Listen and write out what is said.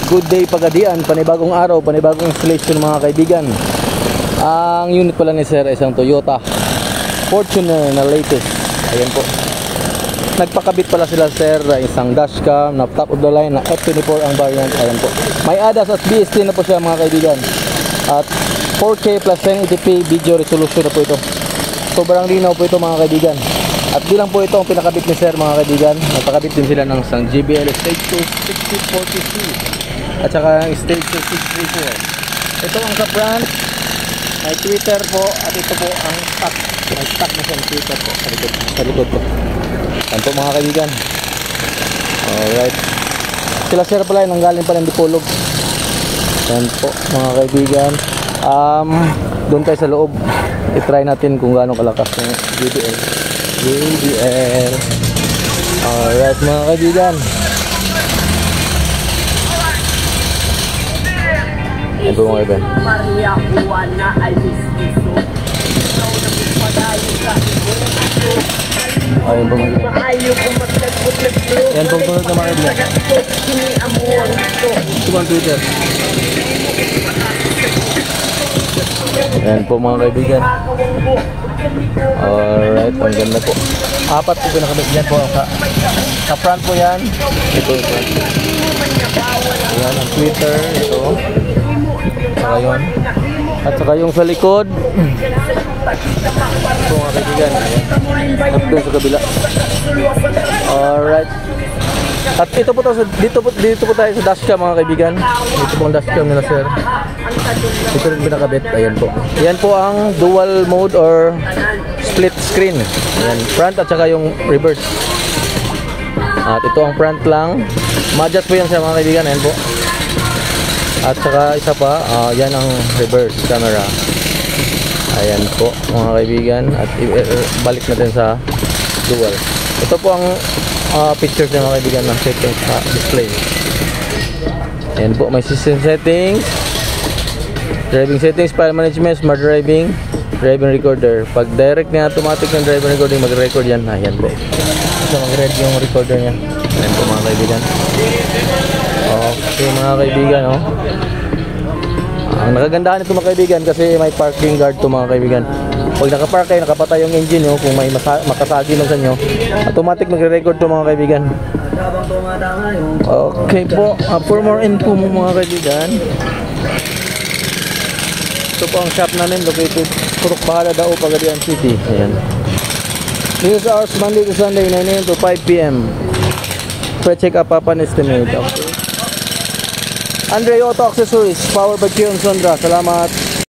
Good day Pagadian, panibagong araw, panibagong installation mga kaibigan. Ang unit pala ni sir ay isang Toyota Fortuner na latest. Ayan po. Nagpakabit pala sila sir na isang dashcam na top of the line na F24 ang variant. Ayan po. May ADAS at BST na po siya mga kaibigan. At 4K plus 1080p video resolution na po ito. Sobrang linaw po ito mga kaibigan. At di lang po ito ang pinakabit ni sir mga kaibigan. Nagpakabit din sila ng isang JBL Stage 2 6042 at saka Stage 2 634. Ito ang sa-brand. May Twitter po at ito po ang stock. May stock na siyang Twitter po sa likod po. Yan po mga kaibigan. Alright. Sila sir pala yung nanggaling pa ng Dipolog. Yan po mga kaibigan. Doon tayo sa loob. I-try natin kung gaano kalakas yung JBL. Alright mga kaibigan. Yan po mga kaibigan. Ayun po mga kaibigan. Yan po tunod na mga kaibigan. Ito po ang Twitter. Yan po mga kaibigan. Alright, ang ganda po. Apat po pinakabit dyan po. Sa front po yan. Ito. Ayan ang Twitter. Ito. Saka yun. At saka yung sa likod. Ito mga kaibigan. At doon sa kabila. Alright. At ito po tayo, dito po tayo sa dashcam mga kaibigan. Ito po ang dashcam nila sir. Ito rin pinakabit. Ayan po. Ayan po ang dual mode or split screen. Ayan. Front at saka yung reverse. At ito ang front lang. Madjat po yan siya mga kaibigan. Ayan po. At saka isa pa. Yan ang reverse camera. Ayan po mga kaibigan. At balik natin sa dual. Ito po ang pictures ng mga kaibigan ng settings sa display. Ayan po. May system settings. Driving settings, file management, smart driving, driving recorder. Pag direct na automatic ng driving recording, mag-record yan. Ayan po. So mag-read yung recorder niya. Ayan po mga kaibigan. Okay mga kaibigan, oh. Ang nakagandahan ito mga kaibigan kasi may parking guard to mga kaibigan. Pag nakapark kayo, nakapatay yung engine, oh, kung may makasagi lang sa inyo, automatic magre-record to mga kaibigan. Okay po. For more info mga kaibigan, ito po ang shop namin located Purok Bahala Dao, Pagadian City. Ayan. News hours Monday to Sunday 9 AM to 5 PM. Pre-check up Papan estimate. Okay. Andre Auto Accessories, powered by Kion Sondra. Salamat.